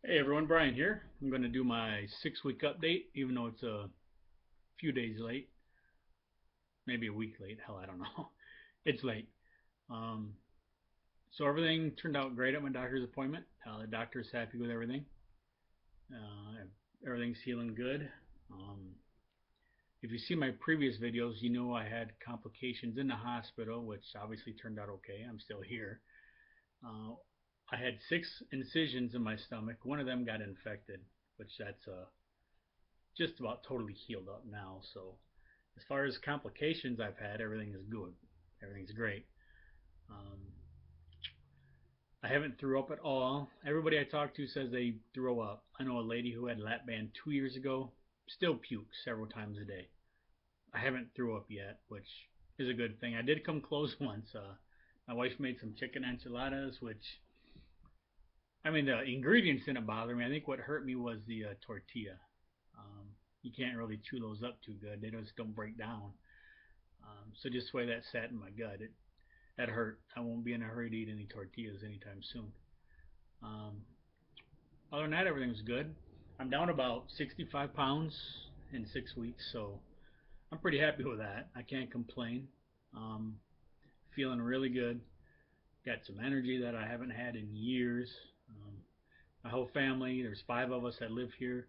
Hey everyone, Brian here. I'm going to do my 6 week update, even though it's a few days late, maybe a week late. Hell, I don't know. It's late. Um, so everything turned out great at my doctor's appointment. The doctor's happy with everything. Uh, Everything's healing good. Um, if you see my previous videos, you know I had complications in the hospital, which obviously turned out okay. I'm still here. Uh, I had 6 incisions in my stomach. One of them got infected, which that's just about totally healed up now. So as far as complications I've had, everything is good. Everything's great. Um, I haven't threw up at all. Everybody I talk to says they throw up. I know a lady who had lap band 2 years ago, still pukes several times a day. I haven't threw up yet, which is a good thing. I did come close once. My wife made some chicken enchiladas, which I mean the ingredients didn't bother me. I think what hurt me was the tortilla. Um, you can't really chew those up too good. They just don't break down. So just the way that sat in my gut, that hurt. I won't be in a hurry to eat any tortillas anytime soon. Um, Other than that, everything's good. I'm down about 65 pounds in 6 weeks, so I'm pretty happy with that. I can't complain. Um, Feeling really good. Got some energy that I haven't had in years. Um, my whole family, there's 5 of us that live here.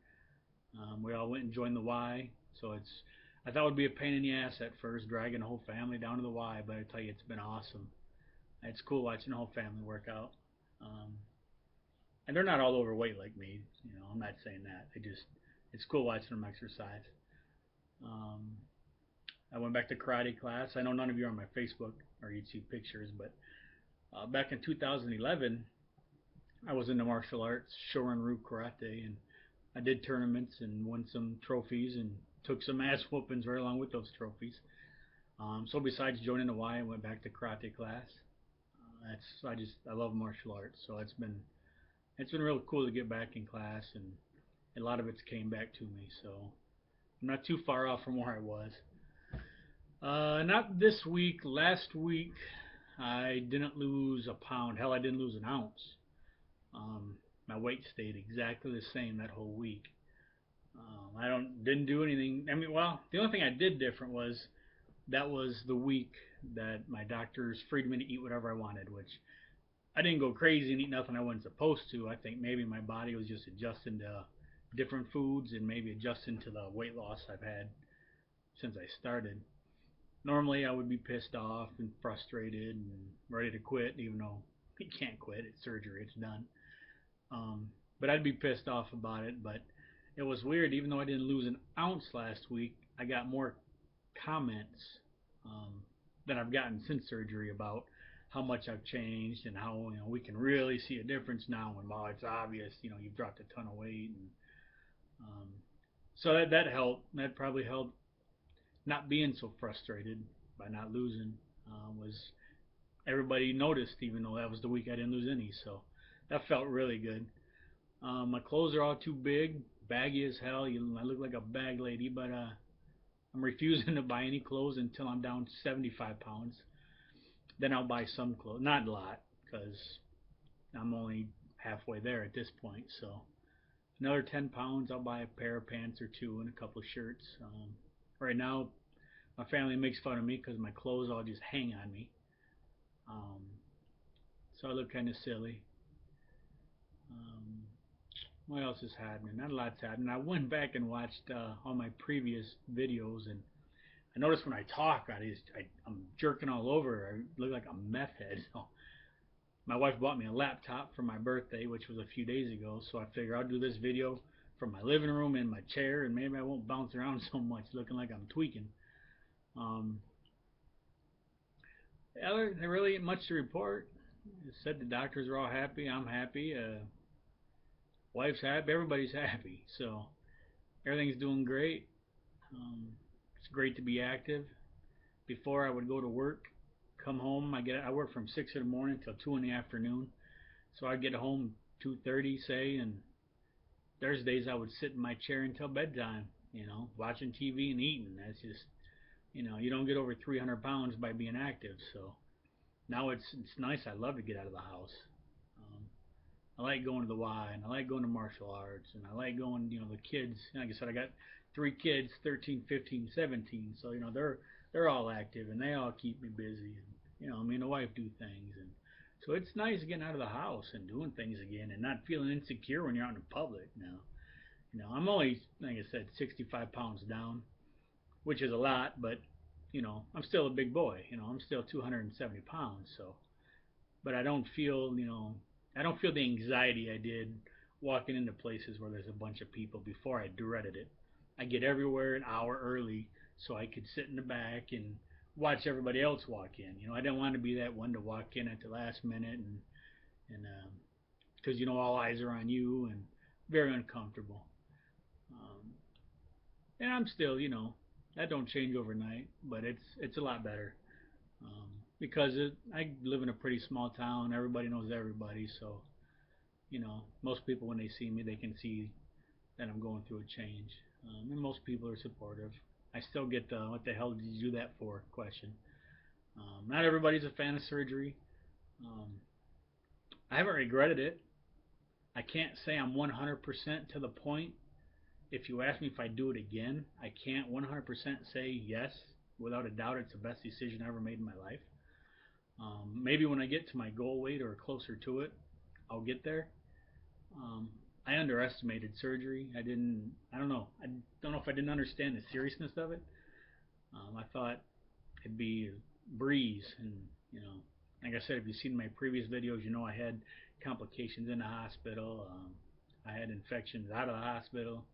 We all went and joined the Y, so I thought it would be a pain in the ass at first, dragging the whole family down to the Y, but I tell you, it's been awesome. It's cool watching the whole family work out. Um, and they're not all overweight like me. I'm not saying that. It's cool watching them exercise. Um, I went back to karate class. I know none of you are on my Facebook or you'd see pictures, but back in 2011, I was into martial arts, Shorin-ryu karate, and I did tournaments and won some trophies and took some ass whoopings right along with those trophies. So besides joining the Y, I went back to karate class. I love martial arts, so it's been real cool to get back in class, and a lot of it's came back to me. So I'm not too far off from where I was. Not this week. Last week I didn't lose a pound. Hell, I didn't lose an ounce. Um, my weight stayed exactly the same that whole week. I didn't do anything. I mean, well, the only thing I did different was that was the week that my doctors freed me to eat whatever I wanted, which I didn't go crazy and eat nothing I wasn't supposed to. I think maybe my body was just adjusting to different foods and maybe adjusting to the weight loss I've had since I started. Normally, I would be pissed off and frustrated and ready to quit, even though you can't quit. It's surgery, it's done. But I'd be pissed off about it. But it was weird, even though I didn't lose an ounce last week, I got more comments um, that I've gotten since surgery about how much I've changed and how we can really see a difference now. And while it's obvious, you've dropped a ton of weight, and um, so that helped. That probably helped not being so frustrated by not losing. Was everybody noticed, even though that was the week I didn't lose any. So that felt really good. My clothes are all too big, baggy as hell. I look like a bag lady, but I'm refusing to buy any clothes until I'm down 75 pounds. Then I'll buy some clothes, not a lot, because I'm only halfway there at this point. So another 10 pounds, I'll buy a pair of pants or two and a couple of shirts. Right now, my family makes fun of me because my clothes all just hang on me. Um, so I look kind of silly. Um, what else is happening? Not a lot's happening. I went back and watched all my previous videos, and I noticed when I talk, I'm jerking all over. I look like a meth head. So my wife bought me a laptop for my birthday, which was a few days ago. So I figure I'll do this video from my living room in my chair, and maybe I won't bounce around so much, looking like I'm tweaking. Um, there really ain't much to report. It said the doctors are all happy. I'm happy. Wife's happy. Everybody's happy. So everything's doing great. It's great to be active. Before I would go to work, come home. I work from 6 in the morning till 2 in the afternoon. So I'd get home 2:30, say, and Thursdays I would sit in my chair until bedtime. Watching TV and eating. That's just you don't get over 300 pounds by being active. So now it's nice. I love to get out of the house. Um, I like going to the Y, and I like going to martial arts, and I like going, the kids. Like I said, I got three kids, 13, 15, 17. So they're all active, and they all keep me busy. And me and the wife do things, and so it's nice getting out of the house and doing things again, and not feeling insecure when you're out in public. Now, I'm only, like I said, 65 pounds down, which is a lot, but I'm still a big boy. I'm still 270 pounds, so but I don't feel the anxiety I did walking into places where there's a bunch of people before. I dreaded it. I get everywhere an hour early so I could sit in the back and watch everybody else walk in. I didn't want to be that one to walk in at the last minute and because all eyes are on you and very uncomfortable. Um, and I'm still, that don't change overnight, but it's a lot better. Because I live in a pretty small town. Everybody knows everybody, so most people when they see me, they can see that I'm going through a change, and most people are supportive. I still get the "What the hell did you do that for?" question. Not everybody's a fan of surgery. Um, I haven't regretted it. I can't say I'm 100% to the point. If you ask me if I do it again, I can't 100% say yes. Without a doubt, it's the best decision I ever made in my life. Maybe when I get to my goal weight or closer to it, I'll get there. Um, I underestimated surgery. I don't know. I don't know if I didn't understand the seriousness of it. I thought it'd be a breeze, and like I said, if you've seen my previous videos, I had complications in the hospital. I had infections out of the hospital,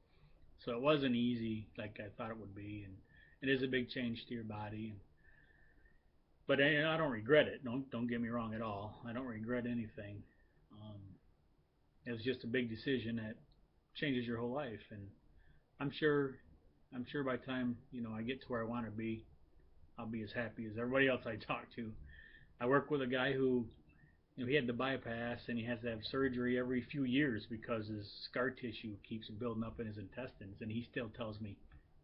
so it wasn't easy like I thought it would be, and it is a big change to your body. But I don't regret it. Don't get me wrong at all. I don't regret anything. Um, it was just a big decision that changes your whole life, and I'm sure I'm sure by the time I get to where I want to be, I'll be as happy as everybody else I talk to. I work with a guy who he had the bypass and he has to have surgery every few years because his scar tissue keeps building up in his intestines, and he still tells me,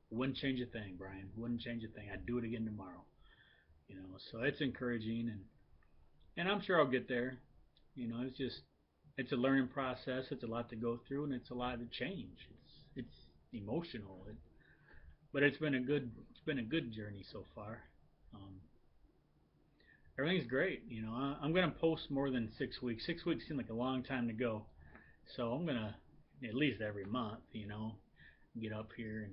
"Wouldn't change a thing, Brian. Wouldn't change a thing. I'd do it again tomorrow." So it's encouraging, and I'm sure I'll get there. It's a learning process. It's a lot to go through, and it's a lot to change. It's emotional, but it's been a good journey so far. Um, Everything's great. I'm gonna post more than 6 weeks. 6 weeks seems like a long time to go, so I'm gonna at least every month, get up here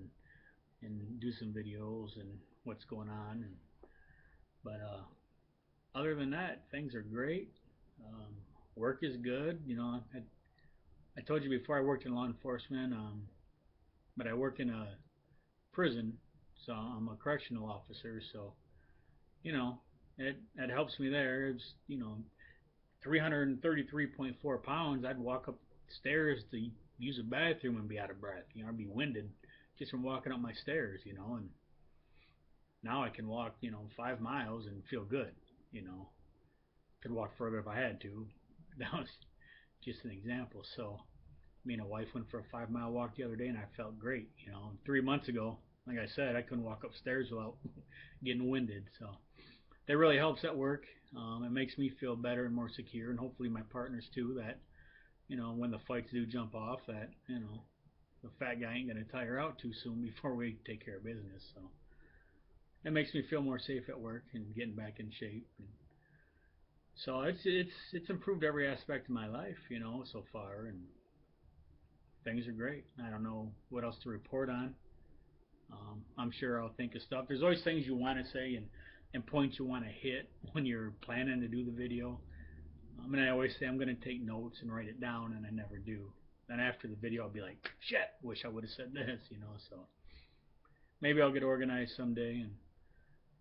and do some videos and what's going on. But other than that, things are great. Um, Work is good. I told you before I worked in law enforcement, but I work in a prison, so I'm a correctional officer. So you know it helps me there. It's 333.4 pounds. I'd walk up stairs to use a bathroom and be out of breath. I'd be winded just from walking up my stairs. And now I can walk 5 miles and feel good. You know, could walk further if I had to. That was just an example. So me and a wife went for a 5 mile walk the other day, and I felt great. 3 months ago, like I said, I couldn't walk upstairs without getting winded. So that really helps at work. It makes me feel better and more secure, and hopefully my partners too. That when the fights do jump off, that the fat guy ain't gonna tire out too soon before we take care of business. So it makes me feel more safe at work and getting back in shape. So it's improved every aspect of my life, so far, and things are great. I don't know what else to report on. I'm sure I'll think of stuff. There's always things you want to say and points you want to hit when you're planning to do the video. And I always say I'm going to take notes and write it down, and I never do. Then after the video, I'll be like, shit, wish I would have said this, So maybe I'll get organized someday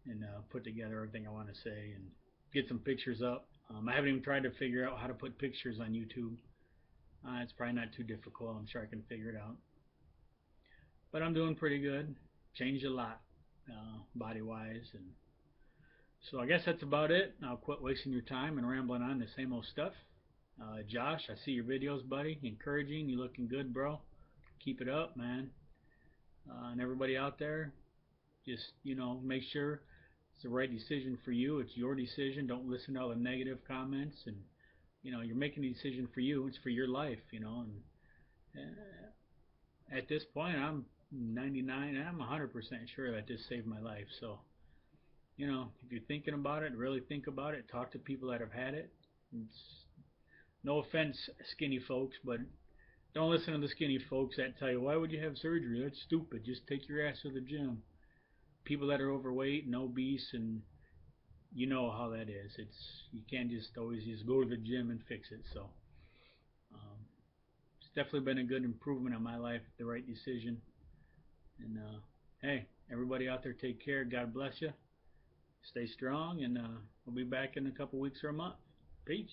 and put together everything I want to say and get some pictures up. I haven't even tried to figure out how to put pictures on YouTube. It's probably not too difficult. I'm sure I can figure it out. But I'm doing pretty good. Changed a lot, body-wise, and so I guess that's about it. I'll quit wasting your time and rambling on the same old stuff. Josh, I see your videos, buddy. Encouraging. You looking good, bro. Keep it up, man. And everybody out there, just make sure it's the right decision for you. It's your decision. Don't listen to all the negative comments, and you're making a decision for you. It's for your life, And at this point, I'm 99, I'm 100% sure that this saved my life. So, if you're thinking about it, really think about it. Talk to people that have had it. It's, no offense, skinny folks, but don't listen to the skinny folks that tell you, why would you have surgery? That's stupid. Just take your ass to the gym. People that are overweight and obese, and you know how that is. You can't just always just go to the gym and fix it. So um, it's definitely been a good improvement on my life, the right decision. And hey, everybody out there, take care. God bless you. Stay strong, and we'll be back in a couple weeks or a month. Peace.